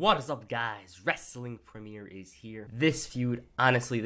What is up, guys? WrestlingsPremier is here. This feud, honestly,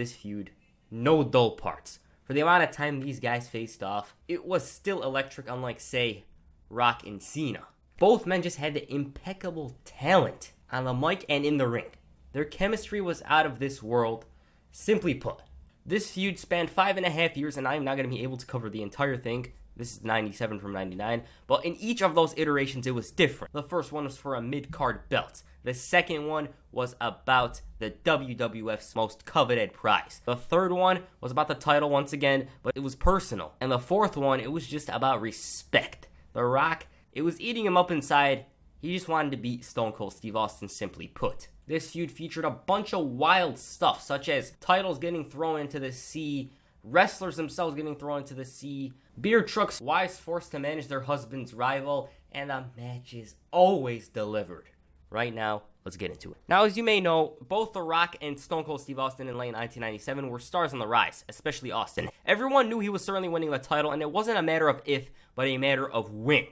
no dull parts. For the amount of time these guys faced off, it was still electric, unlike, say, Rock and Cena. Both men just had the impeccable talent on the mic and in the ring. Their chemistry was out of this world. Simply put, this feud spanned 5.5 years, and I'm not going to be able to cover the entire thing. This is 97 from 99, but in each of those iterations, it was different. The first one was for a mid-card belt. The second one was about the WWF's most coveted prize. The third one was about the title once again, but it was personal. And the fourth one, it was just about respect. The Rock, it was eating him up inside. He just wanted to beat Stone Cold Steve Austin, simply put. This feud featured a bunch of wild stuff, such as titles getting thrown into the sea, wrestlers themselves getting thrown into the sea, beer trucks, wives forced to manage their husband's rival, and the matches always delivered. Right now, let's get into it. Now, as you may know, both The Rock and Stone Cold Steve Austin in late 1997 were stars on the rise, especially Austin. Everyone knew he was certainly winning the title, and it wasn't a matter of if, but a matter of when.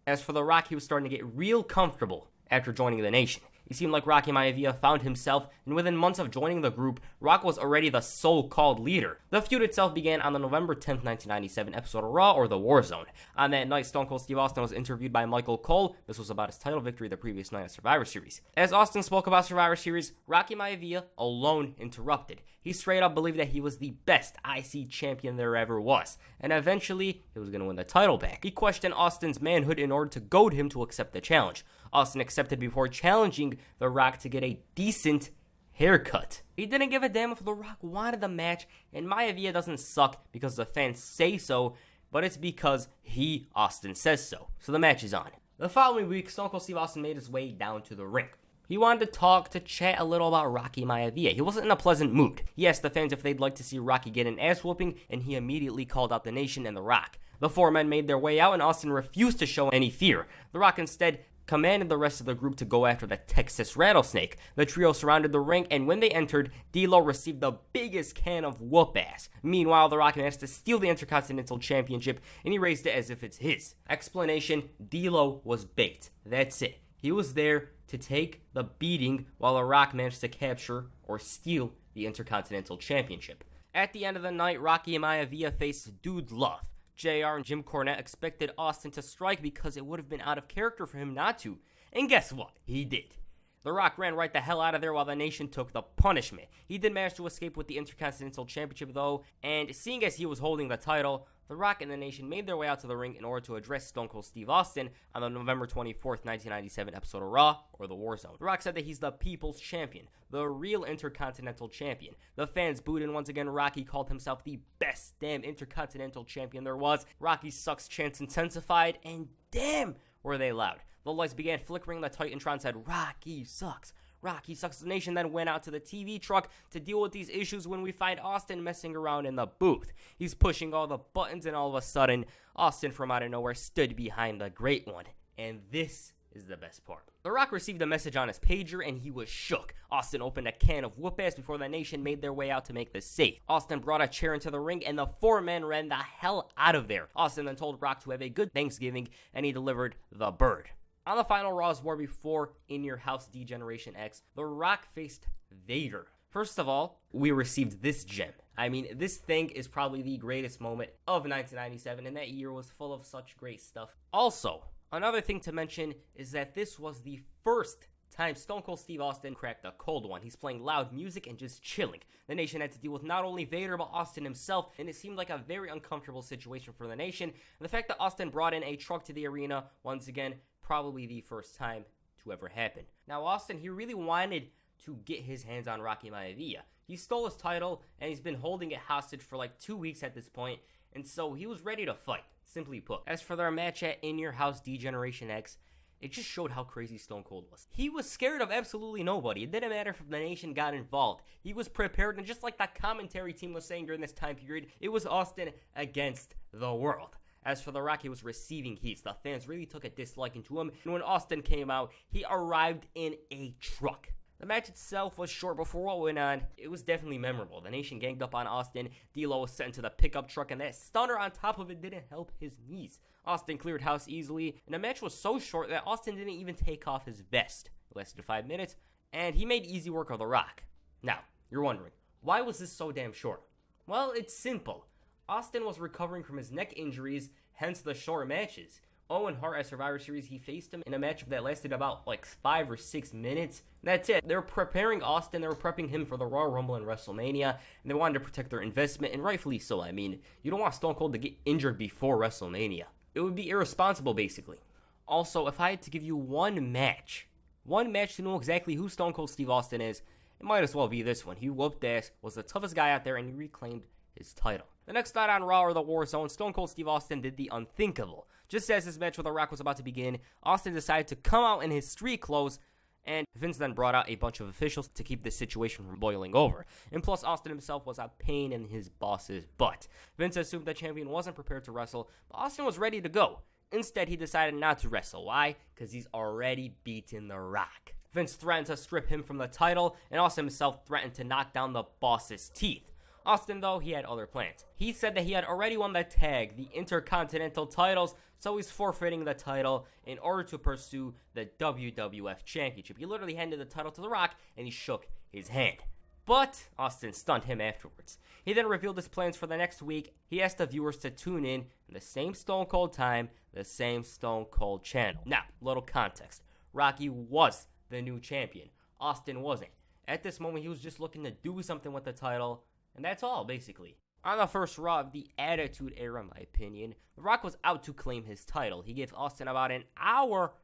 As for The Rock, he was starting to get real comfortable after joining the Nation. It seemed like Rocky Maivia found himself, and within months of joining the group, Rock was already the so-called leader. The feud itself began on the November 10th, 1997 episode of Raw, or The War Zone. On that night, Stone Cold Steve Austin was interviewed by Michael Cole. This was about his title victory the previous night of Survivor Series. As Austin spoke about Survivor Series, Rocky Maivia alone interrupted. He straight up believed that he was the best IC champion there ever was, and eventually, he was going to win the title back. He questioned Austin's manhood in order to goad him to accept the challenge. Austin accepted before challenging The Rock to get a decent haircut. He didn't give a damn if The Rock wanted the match, and Maivia doesn't suck because the fans say so, but it's because he, Austin, says so. So the match is on. The following week, Stone Cold Steve Austin made his way down to the ring. He wanted to chat a little about Rocky Maivia. He wasn't in a pleasant mood. He asked the fans if they'd like to see Rocky get an ass whooping, and he immediately called out the Nation and The Rock. The four men made their way out, and Austin refused to show any fear. The Rock instead commanded the rest of the group to go after the Texas Rattlesnake. The trio surrounded the ring, and when they entered, D'Lo received the biggest can of whoop-ass. Meanwhile, The Rock managed to steal the Intercontinental Championship, and he raised it as if it's his. Explanation: D'Lo was bait. That's it. He was there to take the beating while The Rock managed to capture or steal the Intercontinental Championship. At the end of the night, Rocky and Maivia faced Dude Love. JR and Jim Cornette expected Austin to strike because it would have been out of character for him not to. And guess what? He did. The Rock ran right the hell out of there while the Nation took the punishment. He did manage to escape with the Intercontinental Championship though, and seeing as he was holding the title, The Rock and the Nation made their way out to the ring in order to address Stone Cold Steve Austin on the November 24th, 1997 episode of Raw, or The War Zone. The Rock said that he's the people's champion, the real Intercontinental Champion. The fans booed, and once again, Rocky called himself the best damn Intercontinental Champion there was. Rocky sucks chants intensified, and damn, were they loud. The lights began flickering, the Titantron said, "Rocky sucks. Rocky sucks." The Nation then went out to the TV truck to deal with these issues when we find Austin messing around in the booth. He's pushing all the buttons, and all of a sudden, Austin from out of nowhere stood behind the Great One. And this is the best part. The Rock received a message on his pager, and he was shook. Austin opened a can of whoop-ass before the Nation made their way out to make the save. Austin brought a chair into the ring, and the four men ran the hell out of there. Austin then told Rock to have a good Thanksgiving, and he delivered the bird. On the final Raw's War before In Your House D-Generation X, The Rock faced Vader. First of all, we received this gem. I mean, this thing is probably the greatest moment of 1997, and that year was full of such great stuff. Also, another thing to mention is that this was the first time Stone Cold Steve Austin cracked a cold one. He's playing loud music and just chilling. The Nation had to deal with not only Vader, but Austin himself, and it seemed like a very uncomfortable situation for the Nation. And the fact that Austin brought in a truck to the arena, once again, probably the first time to ever happen. Now, Austin, he really wanted to get his hands on Rocky Maivia. He stole his title, and he's been holding it hostage for like 2 weeks at this point, and so he was ready to fight, simply put. As for their match at In Your House D-Generation X, it just showed how crazy Stone Cold was. He was scared of absolutely nobody. It didn't matter if the Nation got involved. He was prepared, and just like the commentary team was saying during this time period, it was Austin against the world. As for The Rock, he was receiving heat. The fans really took a disliking to him, and when Austin came out, he arrived in a truck. The match itself was short before what went on. It was definitely memorable. The Nation ganged up on Austin. D'Lo was sent into the pickup truck, and that stunner on top of it didn't help his knees. Austin cleared house easily, and the match was so short that Austin didn't even take off his vest. It lasted 5 minutes, and he made easy work of The Rock. Now, you're wondering, why was this so damn short? Well, it's simple. Austin was recovering from his neck injuries, hence the short matches. Owen Hart at Survivor Series, he faced him in a matchup that lasted about 5 or 6 minutes. That's it. They were preparing Austin, they were prepping him for the Royal Rumble and WrestleMania, and they wanted to protect their investment, and rightfully so. I mean, you don't want Stone Cold to get injured before WrestleMania. It would be irresponsible, basically. Also, if I had to give you one match to know exactly who Stone Cold Steve Austin is, it might as well be this one. He whooped ass, was the toughest guy out there, and he reclaimed his title. The next night on Raw or the War Zone, Stone Cold Steve Austin did the unthinkable. Just as his match with The Rock was about to begin, Austin decided to come out in his street clothes, and Vince then brought out a bunch of officials to keep this situation from boiling over. And plus, Austin himself was a pain in his boss's butt. Vince assumed the champion wasn't prepared to wrestle, but Austin was ready to go. Instead, he decided not to wrestle. Why? Because he's already beaten The Rock. Vince threatened to strip him from the title, and Austin himself threatened to knock down the boss's teeth. Austin, though, he had other plans. He said that he had already won the tag, the Intercontinental titles, so he's forfeiting the title in order to pursue the WWF Championship. He literally handed the title to The Rock, and he shook his hand. But Austin stunned him afterwards. He then revealed his plans for the next week. He asked the viewers to tune in the same Stone Cold time, the same Stone Cold channel. Now, little context. Rocky was the new champion. Austin wasn't. At this moment, he was just looking to do something with the title, and that's all, basically. On the first Raw of the Attitude Era, in my opinion, The Rock was out to claim his title. He gave Austin about an hour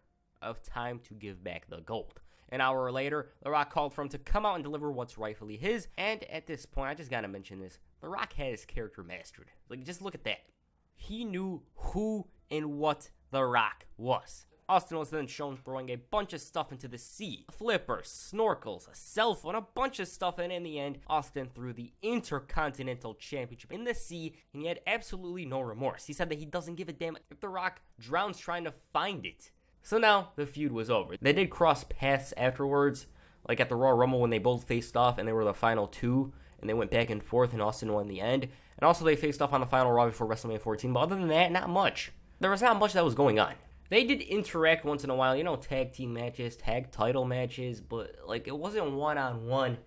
of time to give back the gold. An hour later, The Rock called for him to come out and deliver what's rightfully his, and at this point, I just gotta mention this, The Rock had his character mastered. Just look at that. He knew who and what The Rock was. Austin was then shown throwing a bunch of stuff into the sea. Flippers, snorkels, a cell phone, a bunch of stuff, and in the end, Austin threw the Intercontinental Championship in the sea, and he had absolutely no remorse. He said that he doesn't give a damn if The Rock drowns trying to find it. So now, the feud was over. They did cross paths afterwards, like at the Royal Rumble when they both faced off, and they were the final two, and they went back and forth, and Austin won in the end. And also, they faced off on the final Raw before WrestleMania 14, but other than that, not much. There was not much that was going on. They did interact once in a while, tag team matches, tag title matches, but it wasn't one-on-one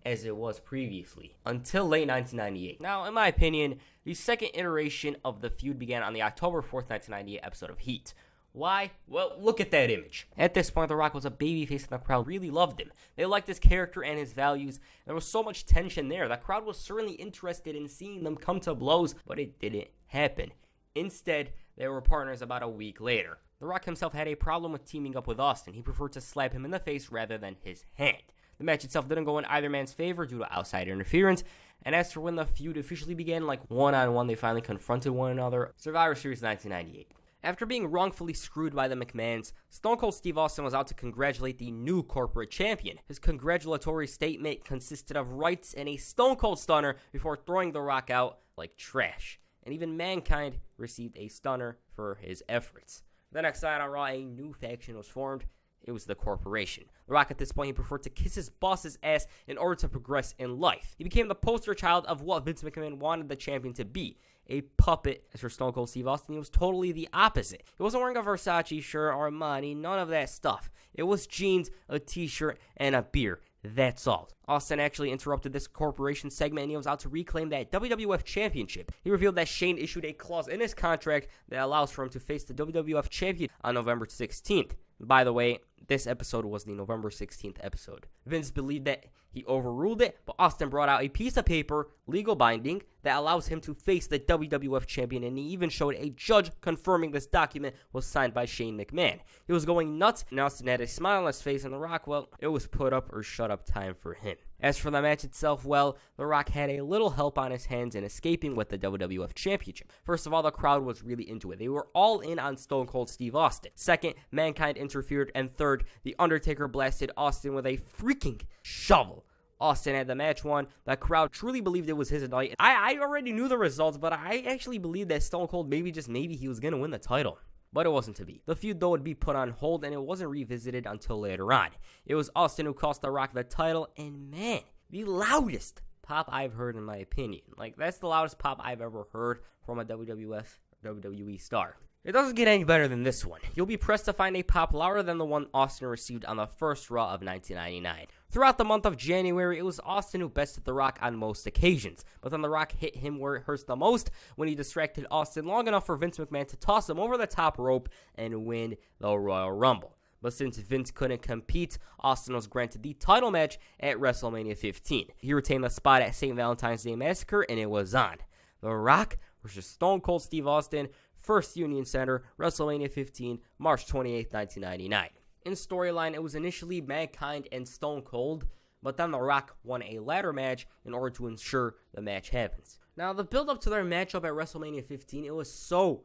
as it was previously, until late 1998. Now, in my opinion, the second iteration of the feud began on the October 4th, 1998 episode of Heat. Why? Well, look at that image. At this point, The Rock was a babyface and the crowd really loved him. They liked his character and his values. There was so much tension there. The crowd was certainly interested in seeing them come to blows, but it didn't happen. Instead, they were partners about a week later. The Rock himself had a problem with teaming up with Austin. He preferred to slap him in the face rather than his hand. The match itself didn't go in either man's favor due to outside interference, and as for when the feud officially began, one-on-one, they finally confronted one another. Survivor Series 1998. After being wrongfully screwed by the McMahons, Stone Cold Steve Austin was out to congratulate the new corporate champion. His congratulatory statement consisted of rights and a Stone Cold Stunner before throwing The Rock out like trash. And even Mankind received a stunner for his efforts. The next night on Raw, a new faction was formed. It was the Corporation. The Rock at this point, he preferred to kiss his boss's ass in order to progress in life. He became the poster child of what Vince McMahon wanted the champion to be. A puppet. As for Stone Cold Steve Austin, he was totally the opposite. He wasn't wearing a Versace shirt or Armani, none of that stuff. It was jeans, a t-shirt, and a beer. That's all. Austin actually interrupted this Corporation segment, and he was out to reclaim that WWF Championship. He revealed that Shane issued a clause in his contract that allows for him to face the WWF Champion on November 16th. By the way, this episode was the November 16th episode. Vince believed that he overruled it, but Austin brought out a piece of paper, legal binding, that allows him to face the WWF Champion, and he even showed a judge confirming this document was signed by Shane McMahon. He was going nuts, and Austin had a smile on his face, and The Rock, well, it was put up or shut up time for him. As for the match itself, well, The Rock had a little help on his hands in escaping with the WWF Championship. First of all, the crowd was really into it. They were all in on Stone Cold Steve Austin. Second, Mankind interfered. And third, The Undertaker blasted Austin with a freaking shovel. Austin had the match won. The crowd truly believed it was his night. I already knew the results, but I actually believed that Stone Cold maybe he was going to win the title. But it wasn't to be. The feud, though, would be put on hold, and it wasn't revisited until later on. It was Austin who cost The Rock the title, and man, the loudest pop I've heard in my opinion. That's the loudest pop I've ever heard from a WWF or WWE star. It doesn't get any better than this one. You'll be pressed to find a pop louder than the one Austin received on the first Raw of 1999. Throughout the month of January, it was Austin who bested The Rock on most occasions, but then The Rock hit him where it hurts the most when he distracted Austin long enough for Vince McMahon to toss him over the top rope and win the Royal Rumble. But since Vince couldn't compete, Austin was granted the title match at WrestleMania 15. He retained the spot at St. Valentine's Day Massacre, and it was on. The Rock versus Stone Cold Steve Austin, First Union Center, WrestleMania 15, March 28, 1999. In storyline, it was initially Mankind and Stone Cold, but then The Rock won a ladder match in order to ensure the match happens. Now, the build-up to their matchup at WrestleMania 15, it was so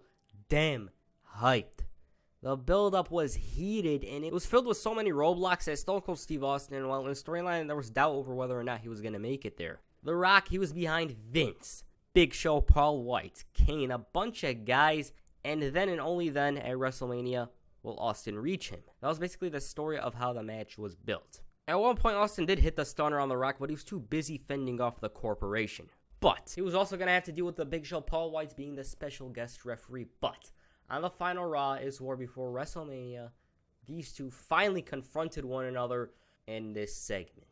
damn hyped. The build-up was heated, and it was filled with so many roadblocks that Stone Cold Steve Austin, while in the storyline, there was doubt over whether or not he was going to make it there. The Rock, he was behind Vince, Big Show, Paul White, Kane, a bunch of guys, and then and only then at WrestleMania will Austin reach him. That was basically the story of how the match was built. At one point, Austin did hit the stunner on The Rock, but he was too busy fending off the corporation. But he was also going to have to deal with the Big Show, Paul White, being the special guest referee. But on the final Raw is War before WrestleMania, these two finally confronted one another in this segment.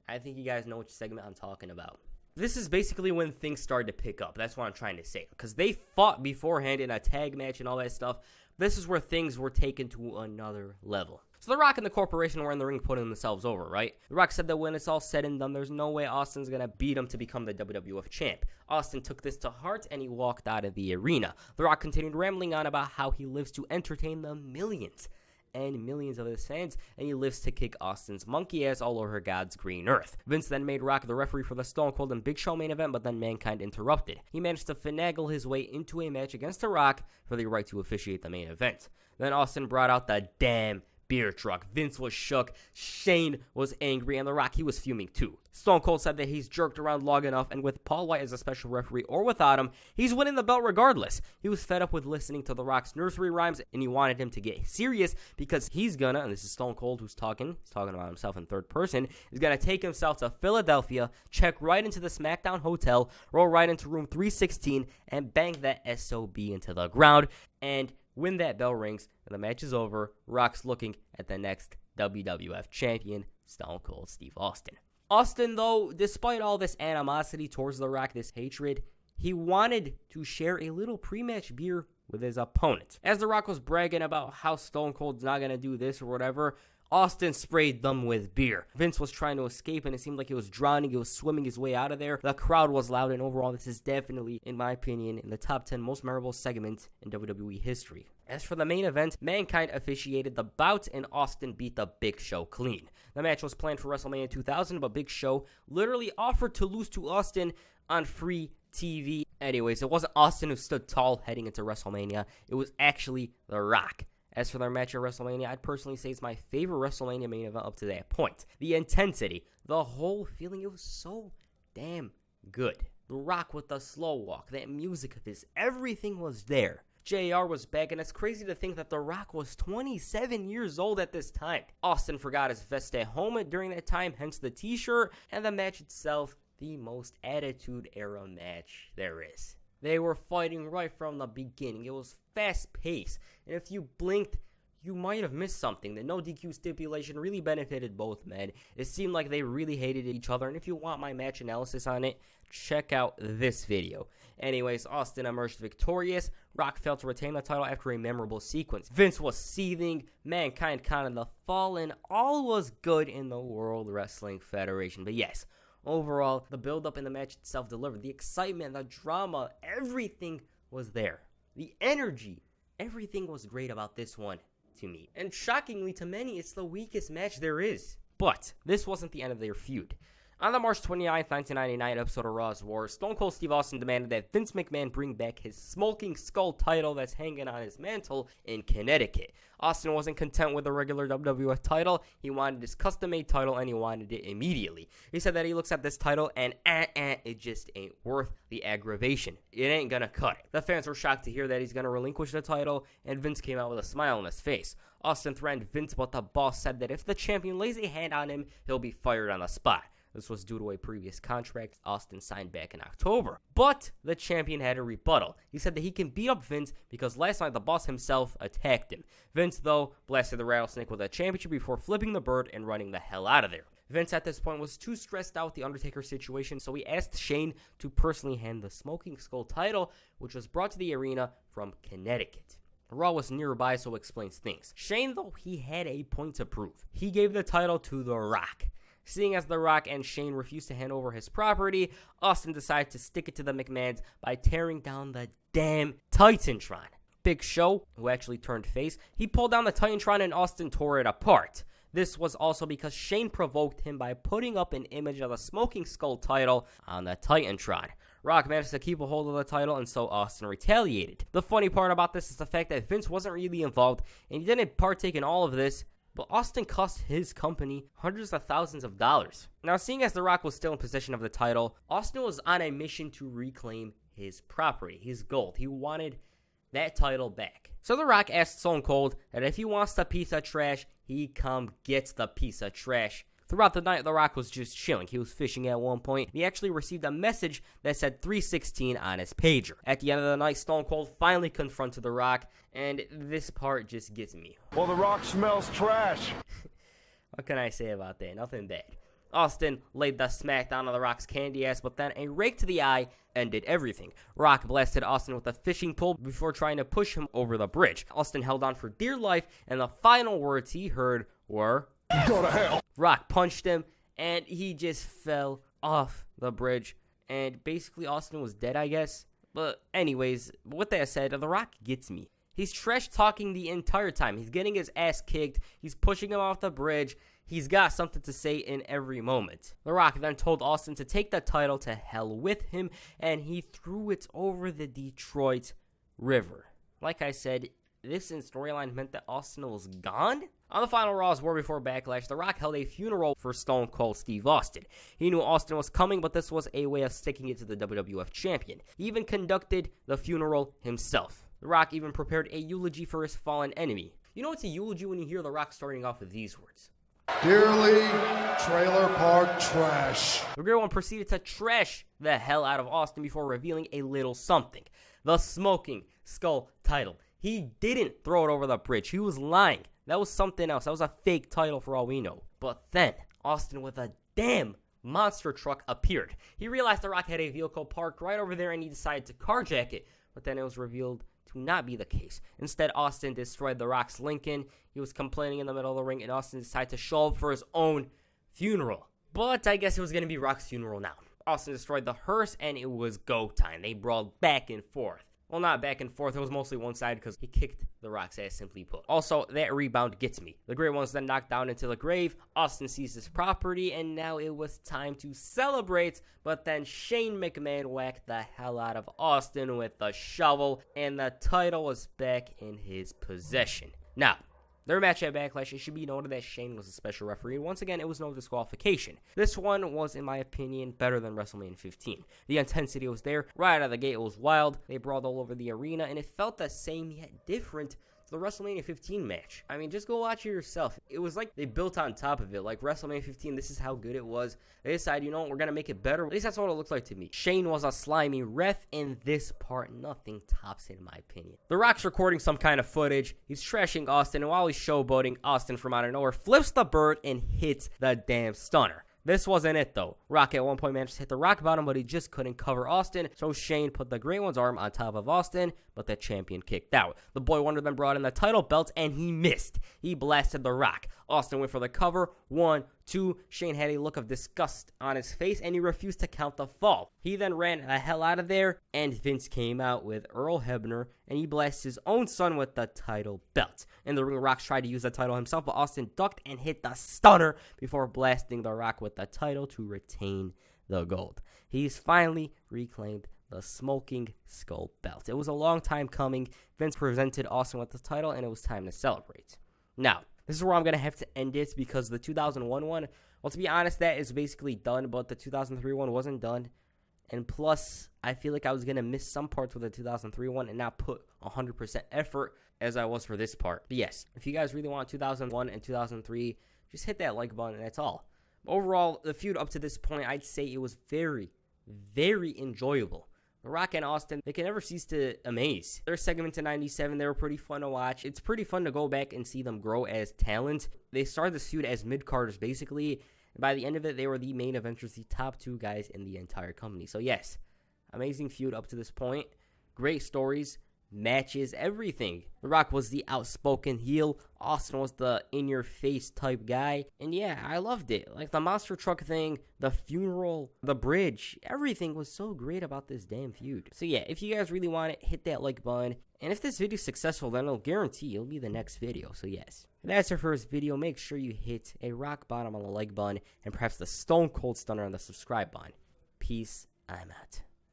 I think you guys know which segment I'm talking about. This is basically when things started to pick up. That's what I'm trying to say. Because they fought beforehand in a tag match and all that stuff. This is where things were taken to another level. So The Rock and the corporation were in the ring putting themselves over, right? The Rock said that when it's all said and done, there's no way Austin's going to beat him to become the WWF champ. Austin took this to heart and he walked out of the arena. The Rock continued rambling on about how he lives to entertain the millions and millions of his fans, and he lives to kick Austin's monkey ass all over God's green earth. Vince then made Rock the referee for the Stone Cold and Big Show main event, but then Mankind interrupted. He managed to finagle his way into a match against The Rock for the right to officiate the main event. Then Austin brought out the damn beer truck. Vince was shook, Shane was angry, and The Rock, he was fuming too. Stone Cold said that he's jerked around long enough, and with Paul White as a special referee or without him, he's winning the belt regardless. He was fed up with listening to The Rock's nursery rhymes, and he wanted him to get serious because he's gonna, and this is Stone Cold who's talking, he's talking about himself in third person, he's gonna take himself to Philadelphia, check right into the SmackDown hotel, roll right into room 316, and bang that SOB into the ground, and when that bell rings and the match is over, Rock's looking at the next WWF champion, Stone Cold Steve Austin. Austin, though, despite all this animosity towards The Rock, this hatred, he wanted to share a little pre-match beer with his opponent. As The Rock was bragging about how Stone Cold's not going to do this or whatever, Austin sprayed them with beer. Vince was trying to escape, and it seemed like he was drowning. He was swimming his way out of there. The crowd was loud, and overall, this is definitely, in my opinion, in the top 10 most memorable segments in WWE history. As for the main event, Mankind officiated the bout, and Austin beat the Big Show clean. The match was planned for WrestleMania 2000, but Big Show literally offered to lose to Austin on free TV. Anyways, it wasn't Austin who stood tall heading into WrestleMania. It was actually The Rock. As for their match at WrestleMania, I'd personally say it's my favorite WrestleMania main event up to that point. The intensity, the whole feeling, it was so damn good. The Rock with the slow walk, that music of his, everything was there. JR was back, and it's crazy to think that The Rock was 27 years old at this time. Austin forgot his vest at home during that time, hence the t-shirt, and the match itself, the most attitude era match there is. They were fighting right from the beginning. It was fast-paced, and if you blinked, you might have missed something. The no DQ stipulation really benefited both men. It seemed like they really hated each other, and if you want my match analysis on it, check out this video. Anyways, Austin emerged victorious. Rock failed to retain the title after a memorable sequence. Vince was seething, Mankind counted the fall, and all was good in the World Wrestling Federation. But yes, overall, the build-up in the match itself delivered. The excitement, the drama, everything was there. The energy, everything was great about this one to me. And shockingly to many, it's the weakest match there is. But this wasn't the end of their feud. On the March 29, 1999 episode of Raw's War, Stone Cold Steve Austin demanded that Vince McMahon bring back his smoking skull title that's hanging on his mantle in Connecticut. Austin wasn't content with the regular WWF title. He wanted his custom-made title, and he wanted it immediately. He said that he looks at this title, and it just ain't worth the aggravation. It ain't gonna cut it. The fans were shocked to hear that he's gonna relinquish the title, and Vince came out with a smile on his face. Austin threatened Vince, but the boss said that if the champion lays a hand on him, he'll be fired on the spot. This was due to a previous contract Austin signed back in October. But the champion had a rebuttal. He said that he can beat up Vince because last night the boss himself attacked him. Vince, though, blasted the rattlesnake with a championship before flipping the bird and running the hell out of there. Vince at this point was too stressed out with the Undertaker situation, so he asked Shane to personally hand the Smoking Skull title, which was brought to the arena from Connecticut. Raw was nearby, so explains things. Shane, though, he had a point to prove. He gave the title to The Rock. Seeing as The Rock and Shane refused to hand over his property, Austin decided to stick it to the McMahons by tearing down the damn Titantron. Big Show, who actually turned face, he pulled down the Titantron and Austin tore it apart. This was also because Shane provoked him by putting up an image of the Smoking Skull title on the Titantron. Rock managed to keep a hold of the title, and so Austin retaliated. The funny part about this is the fact that Vince wasn't really involved, and he didn't partake in all of this, but Austin cost his company hundreds of thousands of dollars. Now, seeing as The Rock was still in possession of the title, Austin was on a mission to reclaim his property, his gold. He wanted that title back. So The Rock asked Stone Cold that if he wants the piece of trash, he come gets the piece of trash. Throughout the night, The Rock was just chilling. He was fishing at one point. He actually received a message that said 316 on his pager. At the end of the night, Stone Cold finally confronted The Rock, and this part just gets me. Well, The Rock smells trash. What can I say about that? Nothing bad. Austin laid the smackdown on The Rock's candy ass, but then a rake to the eye ended everything. Rock blasted Austin with a fishing pole before trying to push him over the bridge. Austin held on for dear life, and the final words he heard were, "Go to hell." Rock punched him, and he just fell off the bridge, and basically Austin was dead, I guess. But anyways, with that said, The Rock gets me. He's trash talking the entire time. He's getting his ass kicked. He's pushing him off the bridge. He's got something to say in every moment. The Rock then told Austin to take the title to hell with him, and he threw it over the Detroit River. Like I said, this in storyline meant that Austin was gone. On the final Raw's War before Backlash, The Rock held a funeral for Stone Cold Steve Austin. He knew Austin was coming, but this was a way of sticking it to the WWF champion. He even conducted the funeral himself. The Rock even prepared a eulogy for his fallen enemy. You know it's a eulogy when you hear The Rock starting off with these words. Dearly trailer park trash. The Great One proceeded to trash the hell out of Austin before revealing a little something. The Smoking Skull title. He didn't throw it over the bridge. He was lying. That was something else. That was a fake title for all we know. But then, Austin with a damn monster truck appeared. He realized The Rock had a vehicle parked right over there and he decided to carjack it. But then it was revealed to not be the case. Instead, Austin destroyed The Rock's Lincoln. He was complaining in the middle of the ring, and Austin decided to show up for his own funeral. But I guess it was going to be Rock's funeral now. Austin destroyed the hearse, and it was go time. They brawled back and forth. Well, not back and forth. It was mostly one side because he kicked The Rock's ass, simply put. Also, that rebound gets me. The Great One's then knocked down into the grave. Austin seized his property, and now it was time to celebrate. But then Shane McMahon whacked the hell out of Austin with a shovel, and the title was back in his possession. Now, their match at Backlash, it should be noted that Shane was a special referee. Once again, it was no disqualification. This one was, in my opinion, better than WrestleMania 15. The intensity was there. Right out of the gate, it was wild. They brawled all over the arena, and it felt the same yet different to the WrestleMania 15 match. I mean, just go watch it yourself. It was like they built on top of it. Like WrestleMania 15, this is how good it was. They decided, you know what, we're going to make it better. At least that's what it looked like to me. Shane was a slimy ref. In this part, nothing tops it, in my opinion. The Rock's recording some kind of footage. He's trashing Austin, and while he's showboating, Austin from out of nowhere flips the bird and hits the damn stunner. This wasn't it, though. Rock at one point managed to hit the rock bottom, but he just couldn't cover Austin, so Shane put the Great One's arm on top of Austin, but the champion kicked out. The Boy Wonder then brought in the title belt, and he missed. He blasted the Rock. Austin went for the cover. 1, 2. Shane had a look of disgust on his face, and he refused to count the fall. He then ran the hell out of there, and Vince came out with Earl Hebner, and he blasted his own son with the title belt. In the ring, Rock tried to use the title himself, but Austin ducked and hit the stunner before blasting the Rock with the title to retain the gold. He's finally reclaimed the Smoking Skull belt. It was a long time coming. Vince presented Austin with the title, and it was time to celebrate. Now, this is where I'm going to have to end it because the 2001 one, well, to be honest, that is basically done, but the 2003 one wasn't done. And plus, I feel like I was going to miss some parts with the 2003 one and not put 100% effort as I was for this part. But yes, if you guys really want 2001 and 2003, just hit that like button and that's all. Overall, the feud up to this point, I'd say it was very, very enjoyable. The Rock and Austin, they can never cease to amaze. Their segments in 97, they were pretty fun to watch. It's pretty fun to go back and see them grow as talent. They started this feud as mid-carders, basically. And by the end of it, they were the main eventers, the top 2 guys in the entire company. So yes, amazing feud up to this point. Great stories, matches, everything. The Rock was the outspoken heel. Austin was the in-your-face type guy. And yeah, I loved it. Like the monster truck thing, the funeral, the bridge, everything was so great about this damn feud. So yeah, if you guys really want it, hit that like button. And if this video is successful, then I'll guarantee it'll be the next video. So yes. If that's your first video, make sure you hit a rock bottom on the like button and perhaps the stone cold stunner on the subscribe button. Peace, I'm out.